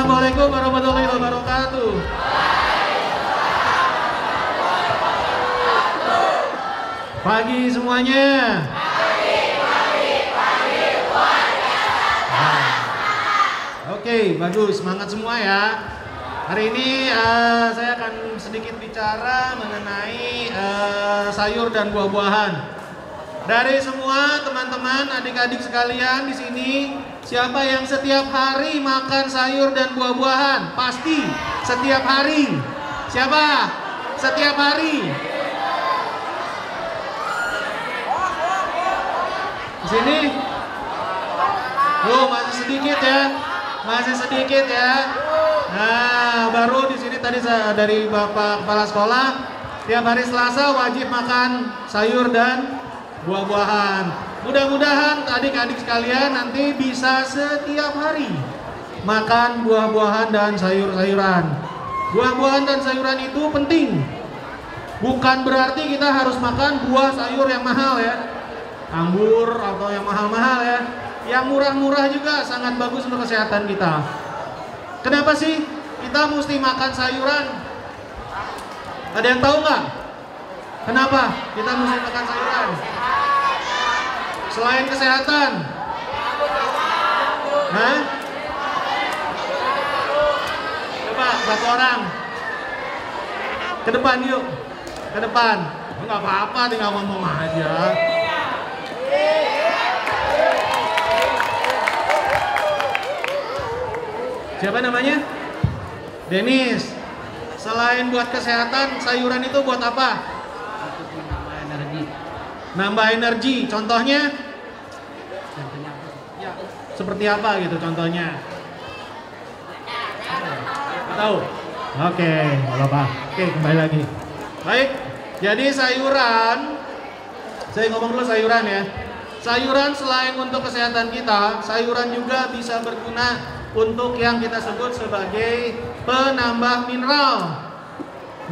Assalamualaikum warahmatullahi wabarakatuh. Pagi semuanya. Oke, bagus, semangat semua ya. Hari ini saya akan sedikit bicara mengenai sayur dan buah-buahan. Dari semua teman-teman, adik-adik sekalian di sini, siapa yang setiap hari makan sayur dan buah-buahan? Pasti setiap hari. Siapa? Setiap hari. Di sini. Masih sedikit ya. Masih sedikit ya. Nah, baru di sini tadi dari Bapak Kepala Sekolah, tiap hari Selasa wajib makan sayur dan buah-buahan. Mudah-mudahan adik-adik sekalian nanti bisa setiap hari makan buah-buahan dan sayur-sayuran. Buah-buahan dan sayuran itu penting. Bukan berarti kita harus makan buah sayur yang mahal ya. Anggur atau yang mahal-mahal ya. Yang murah-murah juga sangat bagus untuk kesehatan kita. Kenapa sih kita mesti makan sayuran? Ada yang tahu nggak? Kenapa kita mesti makan sayuran? Selain kesehatan. Hah? Coba satu orang. Ke depan yuk. Ke depan. Enggak apa-apa, tinggal ngomong aja. Siapa namanya? Denis. Selain buat kesehatan, sayuran itu buat apa? Nambah energi. Nambah energi. Contohnya? Ya, seperti apa gitu contohnya? Nggak tahu. Oke, nggak apa-apa. Oke, kembali lagi. Baik. Jadi sayuran, saya ngomong dulu sayuran ya. Sayuran selain untuk kesehatan kita, sayuran juga bisa berguna untuk yang kita sebut sebagai penambah mineral.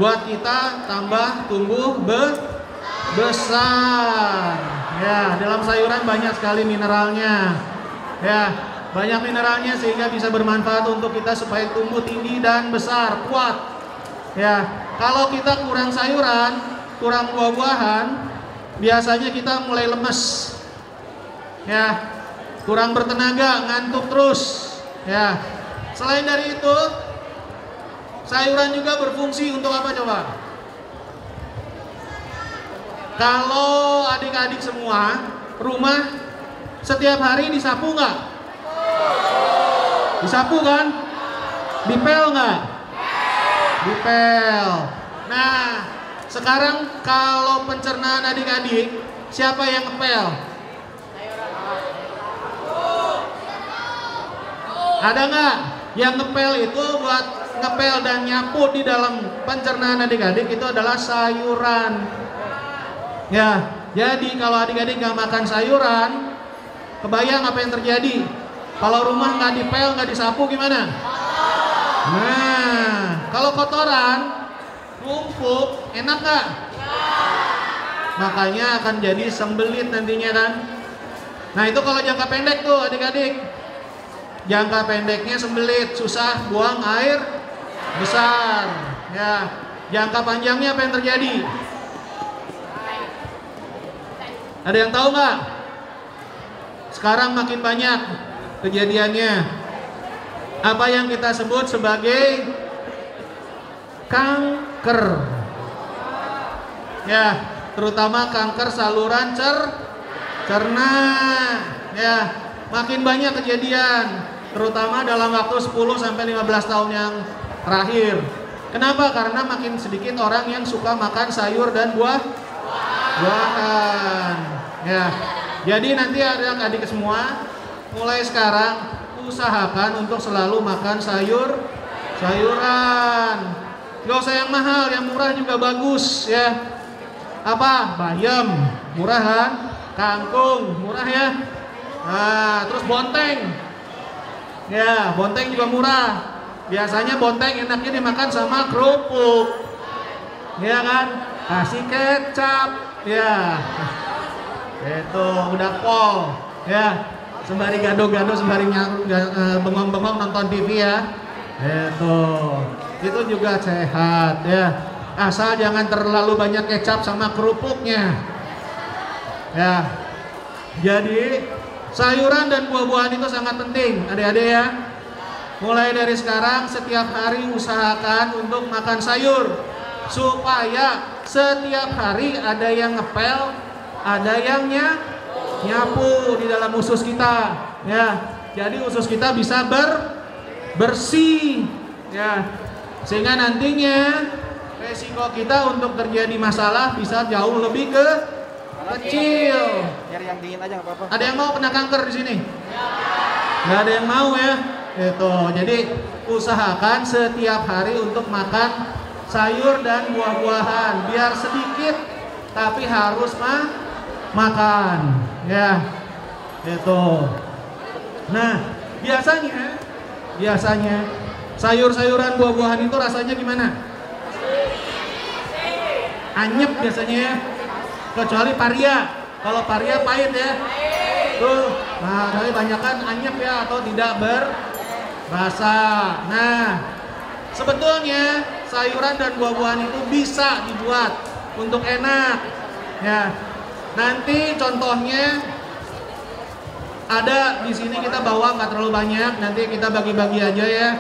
Buat kita tambah tumbuh besar. Ya, dalam sayuran banyak sekali mineralnya. Ya, banyak mineralnya sehingga bisa bermanfaat untuk kita supaya tumbuh tinggi dan besar, kuat. Ya, kalau kita kurang sayuran, kurang buah-buahan, biasanya kita mulai lemes. Ya, kurang bertenaga, ngantuk terus. Ya, selain dari itu, sayuran juga berfungsi untuk apa coba? Kalau adik-adik semua, rumah setiap hari disapu nggak? Disapu kan? Dipel nggak? Dipel. Nah, sekarang kalau pencernaan adik-adik, siapa yang ngepel? Ada nggak? Yang ngepel itu buat ngepel dan nyapu di dalam pencernaan adik-adik itu adalah sayuran. Ya, jadi kalau adik-adik nggak makan sayuran, kebayang apa yang terjadi? Kalau rumah nggak dipel, nggak disapu gimana? Nah, kalau kotoran numpuk, enak nggak? Makanya akan jadi sembelit nantinya kan. Nah itu kalau jangka pendek tuh adik-adik. Jangka pendeknya sembelit, susah buang air besar. Ya, jangka panjangnya apa yang terjadi? Ada yang tahu nggak? Sekarang makin banyak kejadiannya. Apa yang kita sebut sebagai kanker. Ya, terutama kanker saluran cerna. Ya, makin banyak kejadian. Terutama dalam waktu 10-15 tahun yang terakhir. Kenapa? Karena makin sedikit orang yang suka makan sayur dan buah-buahan. Ya. Jadi nanti adik-adik semua mulai sekarang usahakan untuk selalu makan sayuran. Gak usah yang mahal, yang murah juga bagus ya. Apa? Bayam, murah kan? Kangkung, murah ya. Nah, terus bonteng. Ya, bonteng juga murah. Biasanya bonteng enaknya dimakan sama kerupuk. Ya kan? Kasih kecap. Ya. Itu udah pol. Ya. Sembari gado-gado, sembari bengong-bengong nonton TV ya. Itu juga sehat ya. Asal jangan terlalu banyak kecap sama kerupuknya. Ya. Jadi sayuran dan buah-buahan itu sangat penting, adik-adik ya. Mulai dari sekarang setiap hari usahakan untuk makan sayur supaya setiap hari ada yang ngepel, ada yang nyapu di dalam usus kita ya. Jadi usus kita bisa bersih ya. Sehingga nantinya resiko kita untuk terjadi masalah bisa jauh lebih kecil. Nyari yang dingin aja nggak apa-apa. Ada yang mau kena kanker di sini? Nggak ada yang mau ya. Jadi usahakan setiap hari untuk makan sayur dan buah-buahan. Biar sedikit tapi harus makan ya. Nah, biasanya sayur-sayuran buah-buahan itu rasanya gimana? Anyep biasanya ya. Kecuali paria. Kalau paria pahit ya. Nah, tapi banyakan anyep ya atau tidak berasa. Nah, sebetulnya sayuran dan buah-buahan itu bisa dibuat untuk enak. Ya. Nanti contohnya ada di sini kita bawa nggak terlalu banyak. Nanti kita bagi-bagi aja ya.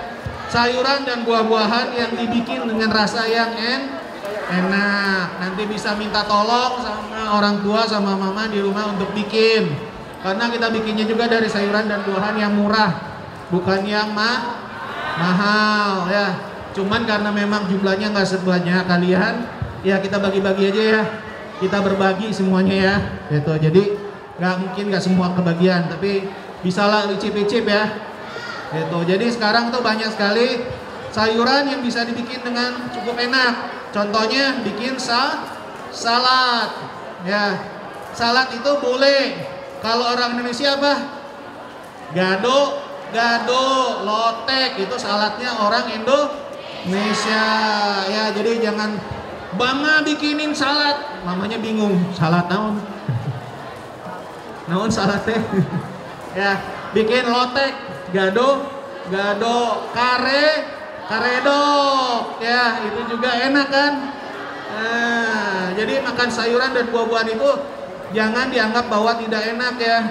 Sayuran dan buah-buahan yang dibikin dengan rasa yang enak. Nanti bisa minta tolong sama orang tua sama mama di rumah untuk bikin. Karena kita bikinnya juga dari sayuran dan buahan yang murah, bukan yang mahal ya. Cuman karena memang jumlahnya nggak sebanyak kalian, ya kita bagi-bagi aja ya. Kita berbagi semuanya ya. Jadi nggak semua kebagian, tapi bisalah icip-icip ya. Jadi sekarang tuh banyak sekali sayuran yang bisa dibikin dengan cukup enak. Contohnya bikin salad ya. Salad itu boleh. Kalau orang Indonesia apa? Gado, lotek itu saladnya orang Indonesia ya. Jadi jangan Mama bikinin salad, mamanya bingung salad naon. Naon salad teh? Ya, bikin lotek, gado, karedok ya, itu juga enak kan. Nah, jadi makan sayuran dan buah-buahan itu jangan dianggap bahwa tidak enak ya.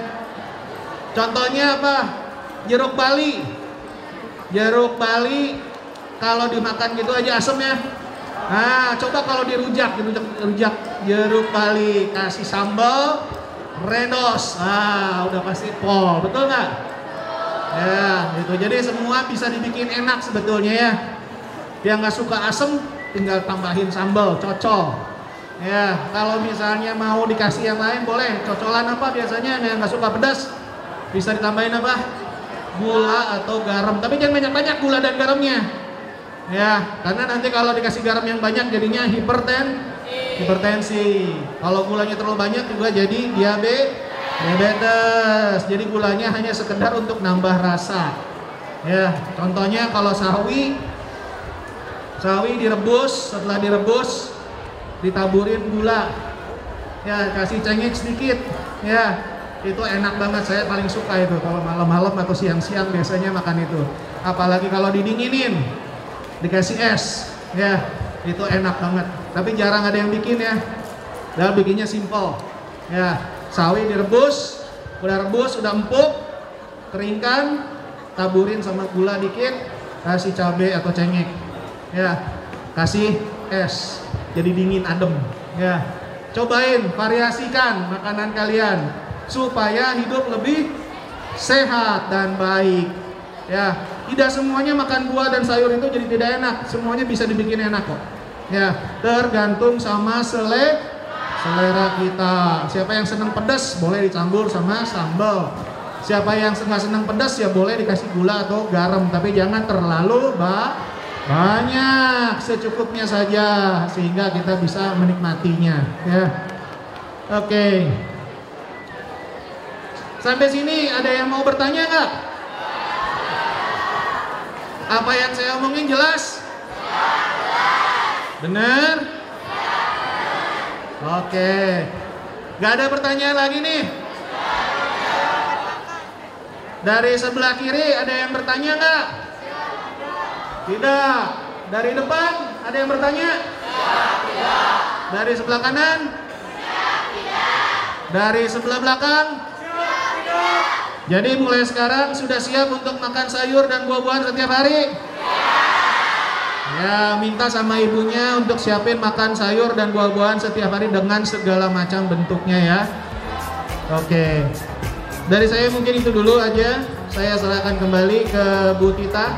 Contohnya apa? Jeruk bali kalau dimakan gitu aja asem ya. Nah, coba kalau dirujak jeruk bali, kasih sambal redos, udah pasti pol, betul nggak? Ya, gitu. Jadi semua bisa dibikin enak sebetulnya ya. Yang nggak suka asem, tinggal tambahin sambal, cocol. Ya, kalau misalnya mau dikasih yang lain boleh. Cocolan apa biasanya? Yang nggak suka pedas, bisa ditambahin apa? Gula atau garam. Tapi jangan banyak-banyak gula dan garamnya. Ya, karena nanti kalau dikasih garam yang banyak jadinya hipertensi. Kalau gulanya terlalu banyak juga jadi diabetes. Jadi gulanya hanya sekedar untuk nambah rasa. Ya, contohnya kalau sawi direbus, setelah direbus ditaburin gula. Ya, kasih cengkeh sedikit. Ya, itu enak banget, saya paling suka itu kalau malam-malam atau siang-siang biasanya makan itu. Apalagi kalau didinginin, dikasih es, ya itu enak banget. Tapi jarang ada yang bikin ya. Dan bikinnya simple. Ya, sawi direbus, udah empuk, keringkan, taburin sama gula dikit, kasih cabai atau cengkeh. Ya, kasih es, jadi dingin adem. Ya, cobain, variasikan makanan kalian supaya hidup lebih sehat dan baik. Ya, tidak semuanya makan buah dan sayur itu jadi tidak enak. Semuanya bisa dibikin enak kok. Ya, tergantung sama selera kita. Siapa yang senang pedas boleh dicampur sama sambal. Siapa yang nggak senang pedas ya boleh dikasih gula atau garam, tapi jangan terlalu banyak, secukupnya saja sehingga kita bisa menikmatinya. Ya, oke. Sampai sini ada yang mau bertanya nggak? Apa yang saya omongin jelas? Bener? Oke. Gak ada pertanyaan lagi nih? Dari sebelah kiri ada yang bertanya nggak? Tidak. Dari depan ada yang bertanya? Tidak. Dari sebelah kanan? Tidak. Dari sebelah belakang? Tidak. Jadi mulai sekarang sudah siap untuk makan sayur dan buah-buahan setiap hari? Ya, minta sama ibunya untuk siapin makan sayur dan buah-buahan setiap hari dengan segala macam bentuknya ya. Oke. Dari saya mungkin itu dulu aja. Saya serahkan kembali ke Bu Tita.